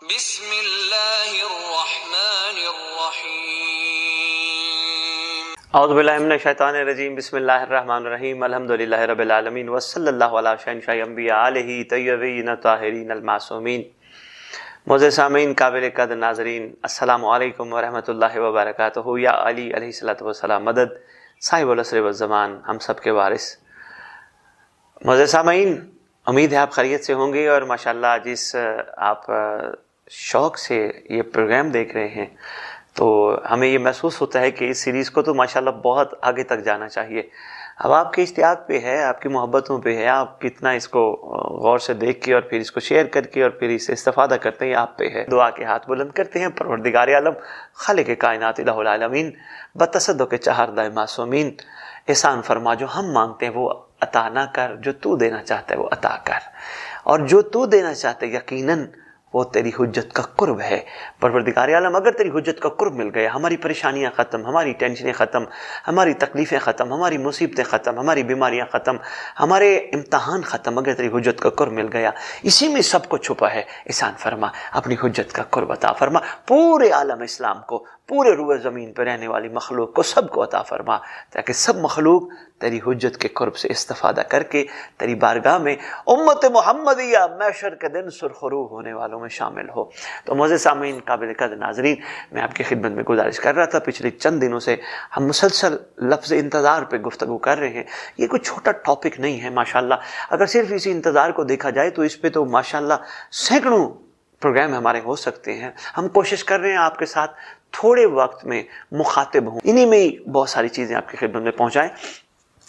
بسم اللہ الرحمن الرحیم اعوذ باللہ من الشیطان الرجیم بسم اللہ الرحمن الرحیم الحمدللہ رب العالمین وصلی اللہ علی شہنشاہ انبیاء آلہ طیبین طاہرین المعصومین۔ معزز سامعین، قابل قدر ناظرین، السلام علیکم ورحمۃ اللہ وبرکاتہ۔ یا علی علیہ الصلوۃ والسلام مدد، صاحب العصر والزمان، ہم سب کے وارث۔ معزز سامعین، امید ہے آپ خیریت سے ہوں گے، اور ماشاءاللہ جس آپ شوق سے یہ پروگرام دیکھ رہے ہیں تو ہمیں یہ محسوس ہوتا ہے کہ اس سیریز کو تو ماشاءاللہ بہت آگے تک جانا چاہیے۔ اب آپ کے اشتیاق پہ ہے، آپ کی محبتوں پہ ہے، آپ کتنا اس کو غور سے دیکھ کے اور پھر اس کو شیئر کر کے اور پھر اس سے استفادہ کرتے ہیں، آپ پہ ہے۔ دعا کے ہاتھ بلند کرتے ہیں، پروردگار عالم خالق کائنات الہ العالمین بتصدق چہردہ معصومین، احسان فرما، جو ہم مانگتے ہیں وہ عطا نہ کر، جو تو دینا چاہتا ہے وہ عطا کر، اور جو تو دینا چاہتا ہے یقیناً وہ تیری حجت کا قرب ہے۔ پروردگار عالم اگر تیری حجت کا قرب مل گیا، ہماری پریشانیاں ختم، ہماری ٹینشنیں ختم، ہماری تکلیفیں ختم، ہماری مصیبتیں ختم، ہماری بیماریاں ختم، ہمارے امتحان ختم، اگر تیری حجت کا قرب مل گیا، اسی میں سب کو چھپا ہے، احسان فرما، اپنی حجت کا قرب عطا فرما، پورے عالم اسلام کو، پورے روئے زمین پہ رہنے والی مخلوق کو، سب کو عطا فرما، تاکہ سب مخلوق تیری حجت کے قرب سے استفادہ کر کے تیری بارگاہ میں امت محمدیہ محشر کے دن سرخرو ہونے والوں میں شامل ہو۔ تو معزز سامعین، قابل قدر ناظرین، میں آپ کی خدمت میں گزارش کر رہا تھا، پچھلے چند دنوں سے ہم مسلسل لفظ انتظار پہ گفتگو کر رہے ہیں۔ یہ کوئی چھوٹا ٹاپک نہیں ہے ماشاءاللہ، اگر صرف اسی انتظار کو دیکھا جائے تو اس پہ تو ماشاءاللہ سینکڑوں پروگرام ہمارے ہو سکتے ہیں۔ ہم کوشش کر رہے ہیں آپ کے ساتھ تھوڑے وقت میں مخاطب ہوں، انہی میں ہی بہت ساری چیزیں آپ کی خدمت میں پہنچائیں۔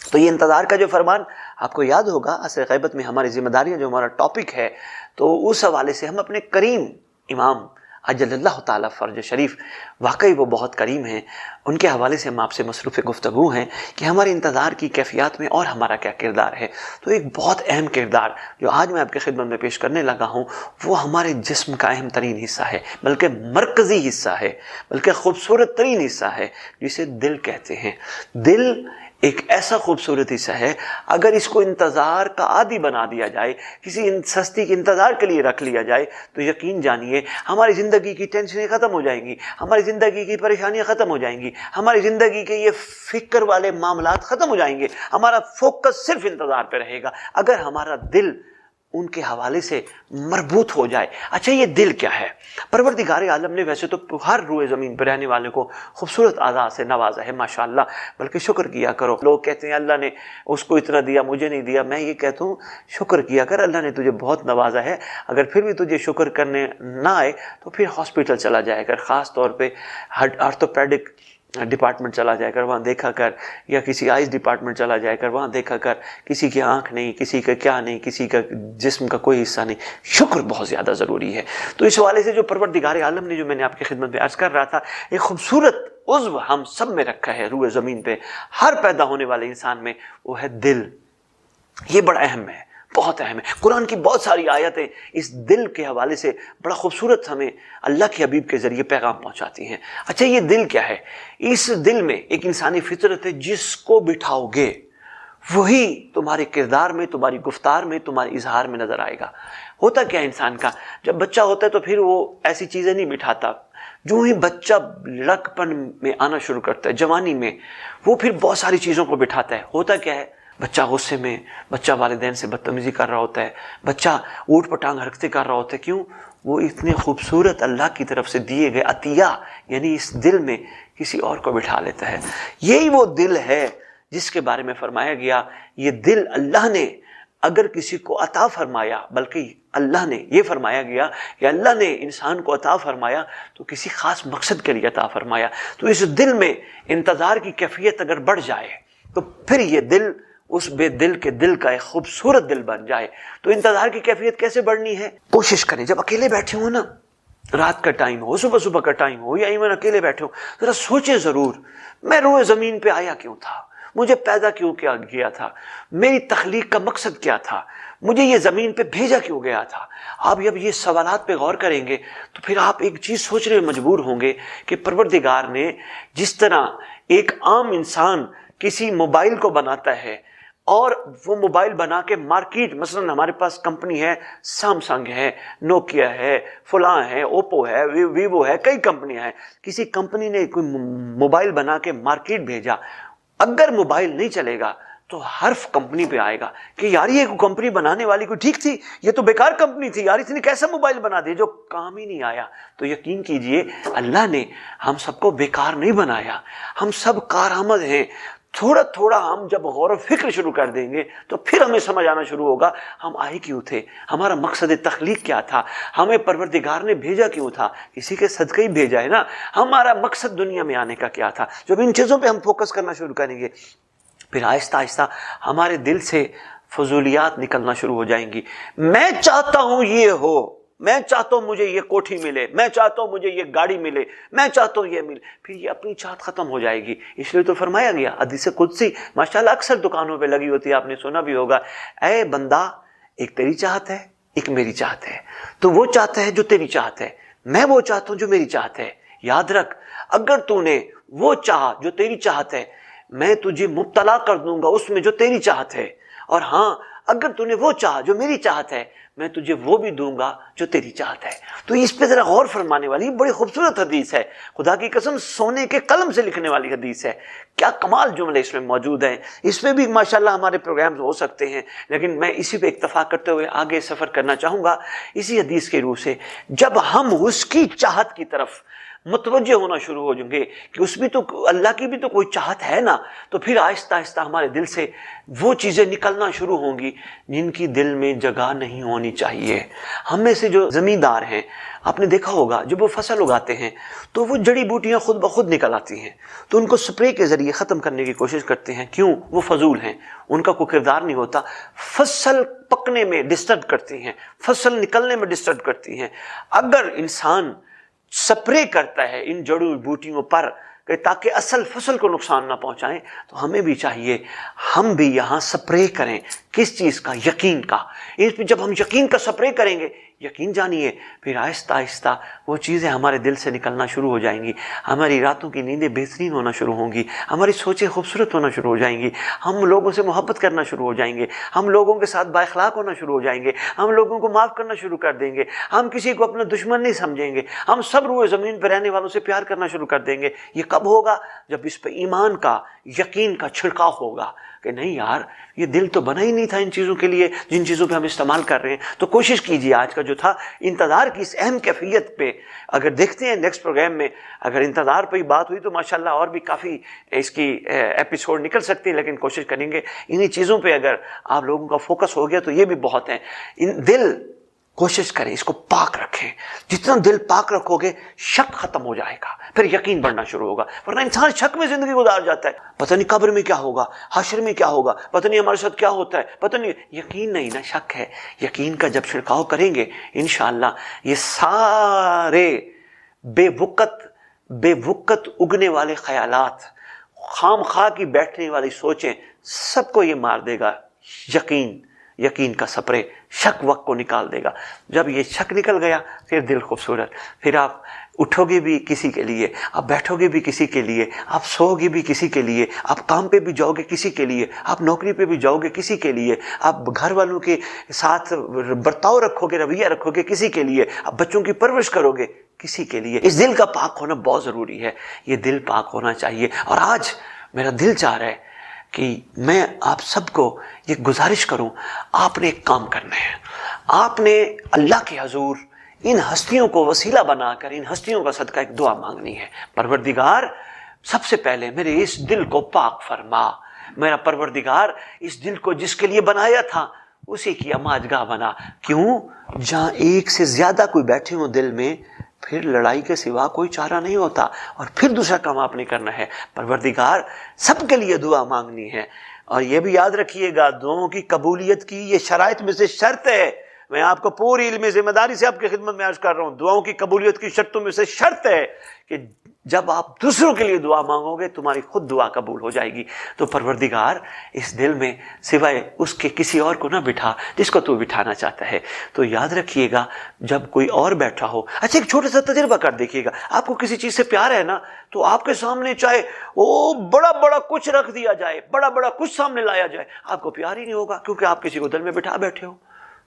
تو یہ انتظار کا جو فرمان آپ کو یاد ہوگا، عصر غیبت میں ہماری ذمہ داریاں جو ہمارا ٹاپک ہے، تو اس حوالے سے ہم اپنے کریم امام عجل اللہ تعالیٰ فرج شریف، واقعی وہ بہت کریم ہیں، ان کے حوالے سے ہم آپ سے مصروف گفتگو ہیں کہ ہمارے انتظار کی کیفیات میں اور ہمارا کیا کردار ہے۔ تو ایک بہت اہم کردار جو آج میں آپ کی خدمت میں پیش کرنے لگا ہوں، وہ ہمارے جسم کا اہم ترین حصہ ہے، بلکہ مرکزی حصہ ہے، بلکہ خوبصورت ترین حصہ ہے، جسے دل کہتے ہیں۔ دل ایک ایسا خوبصورت حصہ ہے، اگر اس کو انتظار کا عادی بنا دیا جائے، کسی سستی کے انتظار کے لیے رکھ لیا جائے، تو یقین جانیے ہماری زندگی کی ٹینشنیں ختم ہو جائیں گی، ہماری زندگی کی پریشانیاں ختم ہو جائیں گی، ہماری زندگی کے یہ فکر والے معاملات ختم ہو جائیں گے، ہمارا فوکس صرف انتظار پہ رہے گا اگر ہمارا دل ان کے حوالے سے مربوط ہو جائے۔ اچھا، یہ دل کیا ہے؟ پروردگار عالم نے ویسے تو ہر روئے زمین پہ رہنے والے کو خوبصورت اعضاء سے نوازا ہے ماشاءاللہ، بلکہ شکر کیا کرو۔ لوگ کہتے ہیں اللہ نے اس کو اتنا دیا، مجھے نہیں دیا۔ میں یہ کہتا ہوں شکر کیا کر، اللہ نے تجھے بہت نوازا ہے۔ اگر پھر بھی تجھے شکر کرنے نہ آئے تو پھر ہاسپٹل چلا جائے کر، خاص طور پہ آرتھوپیڈک ڈپارٹمنٹ چلا جائے کر، وہاں دیکھا کر، یا کسی آئز ڈپارٹمنٹ چلا جائے کر، وہاں دیکھا کر، کسی کی آنکھ نہیں، کسی کا کیا نہیں، کسی کا جسم کا کوئی حصہ نہیں، شکر بہت زیادہ ضروری ہے۔ تو اس حوالے سے جو پروردگار عالم نے، جو میں نے آپ کی خدمت میں عرض کر رہا تھا، ایک خوبصورت عضو ہم سب میں رکھا ہے روئے زمین پہ، ہر پیدا ہونے والے انسان میں، وہ ہے دل۔ یہ بڑا اہم ہے، بہت اہم ہے۔ قرآن کی بہت ساری آیتیں اس دل کے حوالے سے بڑا خوبصورت ہمیں اللہ کے حبیب کے ذریعے پیغام پہنچاتی ہیں۔ اچھا، یہ دل کیا ہے؟ اس دل میں ایک انسانی فطرت ہے، جس کو بٹھاؤ گے وہی تمہارے کردار میں، تمہاری گفتار میں، تمہارے اظہار میں نظر آئے گا۔ ہوتا کیا انسان کا، جب بچہ ہوتا ہے تو پھر وہ ایسی چیزیں نہیں بٹھاتا، جو ہی بچہ لڑکپن میں آنا شروع کرتا ہے، جوانی میں، وہ پھر بہت ساری چیزوں کو بٹھاتا ہے۔ ہوتا کیا ہے، بچہ غصے میں، بچہ والدین سے بدتمیزی کر رہا ہوتا ہے، بچہ اوٹ پٹانگ حرکتیں کر رہا ہوتا ہے۔ کیوں؟ وہ اتنے خوبصورت اللہ کی طرف سے دیے گئے عطیہ، یعنی اس دل میں کسی اور کو بٹھا لیتا ہے۔ یہی وہ دل ہے جس کے بارے میں فرمایا گیا، یہ دل اللہ نے اگر کسی کو عطا فرمایا، بلکہ اللہ نے یہ فرمایا گیا کہ اللہ نے انسان کو عطا فرمایا تو کسی خاص مقصد کے لیے عطا فرمایا۔ تو اس دل میں انتظار کی کیفیت اگر بڑھ جائے تو پھر یہ دل اس بے دل کے دل کا ایک خوبصورت دل بن جائے۔ تو انتظار کی کیفیت کیسے بڑھنی ہے؟ کوشش کریں، جب اکیلے بیٹھے ہوں نا، رات کا ٹائم ہو، صبح کا ٹائم ہو، یا ایون اکیلے بیٹھے ہو، ذرا سوچیں ضرور، میں روئے زمین پہ آیا کیوں تھا؟ مجھے پیدا کیوں کیا تھا؟ میری تخلیق کا مقصد کیا تھا؟ مجھے یہ زمین پہ بھیجا کیوں گیا تھا؟ آپ جب یہ سوالات پہ غور کریں گے تو پھر آپ ایک چیز سوچنے میں مجبور ہوں گے کہ پروردگار نے جس طرح ایک عام انسان کسی موبائل کو بناتا ہے، اور وہ موبائل بنا کے مارکیٹ، مثلا ہمارے پاس کمپنی ہے، سامسنگ ہے، نوکیا ہے، فلاں ہے، اوپو ہے، ویوو ہے، کئی کمپنیاں ہیں. کسی کمپنی نے کوئی موبائل بنا کے مارکیٹ بھیجا، اگر موبائل نہیں چلے گا تو حرف کمپنی پہ آئے گا کہ یار یہ کمپنی بنانے والی کوئی ٹھیک تھی، یہ تو بیکار کمپنی تھی یار، اس نے کیسا موبائل بنا دیا جو کام ہی نہیں آیا. تو یقین کیجئے اللہ نے ہم سب کو بیکار نہیں بنایا، ہم سب کارآمد ہیں. تھوڑا تھوڑا ہم جب غور و فکر شروع کر دیں گے تو پھر ہمیں سمجھ آنا شروع ہوگا ہم آئے کیوں تھے، ہمارا مقصد تخلیق کیا تھا، ہمیں پروردگار نے بھیجا کیوں تھا. کسی کے صدقے ہی بھیجا ہے نا. ہمارا مقصد دنیا میں آنے کا کیا تھا. جب ان چیزوں پہ ہم فوکس کرنا شروع کریں گے پھر آہستہ آہستہ ہمارے دل سے فضولیات نکلنا شروع ہو جائیں گی. میں چاہتا ہوں یہ ہو، میں چاہتا ہوں مجھے یہ کوٹھی ملے، میں چاہتا ہوں مجھے یہ گاڑی ملے، میں چاہتا ہوں یہ ملے. پھر یہ اپنی چاہت ختم ہو جائے گی. اس لیے تو فرمایا گیا حدیث قدسی ماشاءاللہ اکثر دکانوں پہ لگی ہوتی ہے، آپ نے سنا بھی ہوگا، اے بندہ ایک تیری چاہت ہے ایک میری چاہت ہے. تو وہ چاہتا ہے جو تیری چاہت ہے، میں وہ چاہتا ہوں جو میری چاہت ہے. یاد رکھ اگر تو نے وہ چاہا جو تیری چاہت ہے میں تجھے مبتلا کر دوں گا اس میں جو تیری چاہت ہے، اور ہاں اگر تو نے وہ چاہا جو میری چاہت ہے میں تجھے وہ بھی دوں گا جو تیری چاہت ہے. تو اس پہ ذرا غور فرمانے والی بڑی خوبصورت حدیث ہے، خدا کی قسم سونے کے قلم سے لکھنے والی حدیث ہے. کیا کمال جملے اس میں موجود ہیں. اس میں بھی ماشاءاللہ ہمارے پروگرامز ہو سکتے ہیں، لیکن میں اسی پہ اکتفا کرتے ہوئے آگے سفر کرنا چاہوں گا اسی حدیث کے روح سے. جب ہم اس کی چاہت کی طرف متوجہ ہونا شروع ہو جائیں گے کہ اس بھی تو اللہ کی بھی تو کوئی چاہت ہے نا، تو پھر آہستہ آہستہ ہمارے دل سے وہ چیزیں نکلنا شروع ہوں گی جن کی دل میں جگہ نہیں ہونی چاہیے. ہم میں سے جو زمیندار ہیں آپ نے دیکھا ہوگا جب وہ فصل اگاتے ہیں تو وہ جڑی بوٹیاں خود بخود نکل آتی ہیں تو ان کو سپرے کے ذریعے ختم کرنے کی کوشش کرتے ہیں. کیوں؟ وہ فضول ہیں، ان کا کوئی کردار نہیں ہوتا. فصل پکنے میں ڈسٹرب کرتی ہیں، فصل نکلنے میں ڈسٹرب کرتی ہیں. اگر انسان سپرے کرتا ہے ان جڑی بوٹیوں پر کہ تاکہ اصل فصل کو نقصان نہ پہنچائیں، تو ہمیں بھی چاہیے ہم بھی یہاں سپرے کریں. کس چیز کا؟ یقین کا. اس پہ جب ہم یقین کا سپرے کریں گے، یقین جانیے پھر آہستہ آہستہ وہ چیزیں ہمارے دل سے نکلنا شروع ہو جائیں گی. ہماری راتوں کی نیندیں بہترین ہونا شروع ہوں گی، ہماری سوچیں خوبصورت ہونا شروع ہو جائیں گی، ہم لوگوں سے محبت کرنا شروع ہو جائیں گے، ہم لوگوں کے ساتھ با اخلاق ہونا شروع ہو جائیں گے، ہم لوگوں کو معاف کرنا شروع کر دیں گے، ہم کسی کو اپنا دشمن نہیں سمجھیں گے، ہم سب روئے زمین پہ رہنے والوں سے پیار کرنا شروع کر دیں گے. یہ کب ہوگا؟ جب اس پہ ایمان کا، یقین کا چھڑکاؤ ہوگا کہ نہیں یار یہ دل تو بنا ہی نہیں تھا ان چیزوں کے لیے جن چیزوں پہ ہم استعمال کر رہے ہیں. تو کوشش کیجیے آج کا جو تھا انتظار کی اس اہم کیفیت پہ، اگر دیکھتے ہیں نیکسٹ پروگرام میں اگر انتظار پہ ہی بات ہوئی تو ماشاءاللہ اور بھی کافی اس کی ایپیسوڈ نکل سکتے ہیں، لیکن کوشش کریں گے انہی چیزوں پہ اگر آپ لوگوں کا فوکس ہو گیا تو یہ بھی بہت ہے. دل کوشش کریں اس کو پاک رکھیں. جتنا دل پاک رکھو گے شک ختم ہو جائے گا، پھر یقین بڑھنا شروع ہوگا. ورنہ انسان شک میں زندگی گزار جاتا ہے، پتہ نہیں قبر میں کیا ہوگا، حشر میں کیا ہوگا، پتہ نہیں ہمارے ساتھ کیا ہوتا ہے، پتہ نہیں. یقین نہیں نا، شک ہے. یقین کا جب چھڑکاؤ کریں گے انشاءاللہ یہ سارے بے وقت اگنے والے خیالات، خام خواہ کی بیٹھنے والی سوچیں، سب کو یہ مار دے گا یقین کا سپرے. شک وقت کو نکال دے گا. جب یہ شک نکل گیا پھر دل خوبصورت. پھر آپ اٹھو گے بھی کسی کے لیے، آپ بیٹھو گے بھی کسی کے لیے، آپ سو گے بھی کسی کے لیے، آپ کام پہ بھی جاؤ گے کسی کے لیے، آپ نوکری پہ بھی جاؤ گے کسی کے لیے، آپ گھر والوں کے ساتھ برتاؤ رکھو گے، رویہ رکھو گے کسی کے لیے، آپ بچوں کی پرورش کرو گے کسی کے لیے. اس دل کا پاک ہونا بہت ضروری ہے. یہ دل پاک ہونا چاہیے. اور آج میرا دل چاہ رہا ہے کہ میں آپ سب کو یہ گزارش کروں، آپ نے ایک کام کرنا ہے. آپ نے اللہ کے حضور ان ہستیوں کو وسیلہ بنا کر ان ہستیوں کا صدقہ ایک دعا مانگنی ہے. پروردگار سب سے پہلے میرے اس دل کو پاک فرما. میرا پروردگار اس دل کو جس کے لیے بنایا تھا اسی کی اماجگاہ بنا. کیوں؟ جہاں ایک سے زیادہ کوئی بیٹھے ہوں دل میں پھر لڑائی کے سوا کوئی چارہ نہیں ہوتا، اور پھر دوسرا کام آپ نے کرنا ہے. پروردگار سب کے لیے دعا مانگنی ہے. اور یہ بھی یاد رکھیے گا دعاؤں کی قبولیت کی یہ شرائط میں سے شرط ہے. میں آپ کو پوری علمی ذمہ داری سے آپ کی خدمت میں عرض کر رہا ہوں، دعاؤں کی قبولیت کی شرطوں میں سے شرط ہے کہ جب آپ دوسروں کے لیے دعا مانگو گے تمہاری خود دعا قبول ہو جائے گی۔ تو پروردگار اس دل میں سوائے اس کے کسی اور کو نہ بٹھا جس کو تو بٹھانا چاہتا ہے۔ تو یاد رکھیے گا جب کوئی اور بیٹھا ہو، اچھا ایک چھوٹا سا تجربہ کر دیکھیے گا، آپ کو کسی چیز سے پیار ہے نا، تو آپ کے سامنے چاہے وہ بڑا بڑا کچھ رکھ دیا جائے، بڑا بڑا کچھ سامنے لایا جائے، آپ کو پیار ہی نہیں ہوگا، کیونکہ آپ کسی کو دل میں بٹھا بیٹھے ہو۔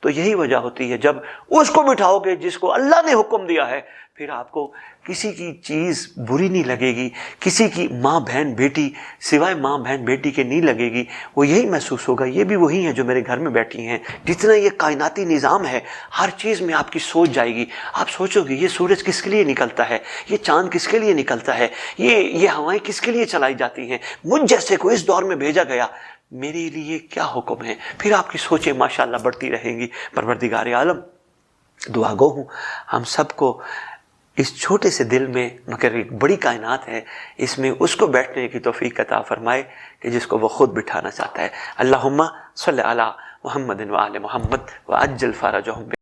تو یہی وجہ ہوتی ہے، جب اس کو بٹھاؤ گے جس کو اللہ نے حکم دیا ہے، پھر آپ کو کسی کی چیز بری نہیں لگے گی، کسی کی ماں بہن بیٹی سوائے ماں بہن بیٹی کے نہیں لگے گی، وہ یہی محسوس ہوگا یہ بھی وہی ہیں جو میرے گھر میں بیٹھی ہیں۔ جتنا یہ کائناتی نظام ہے، ہر چیز میں آپ کی سوچ جائے گی، آپ سوچو گے یہ سورج کس کے لیے نکلتا ہے، یہ چاند کس کے لیے نکلتا ہے، یہ ہوائیں کس کے لیے چلائی جاتی ہیں، مجھ جیسے کو اس دور میں بھیجا گیا، میرے لیے کیا حکم ہے۔ پھر آپ کی سوچیں ماشاءاللہ بڑھتی رہیں گی۔ پروردگار عالم دعا گو ہوں ہم سب کو اس چھوٹے سے دل میں مگر ایک بڑی کائنات ہے، اس میں اس کو بیٹھنے کی توفیق عطا فرمائے کہ جس کو وہ خود بٹھانا چاہتا ہے۔ اللہم صلی علی محمد و آل محمد وعجل فرجہم۔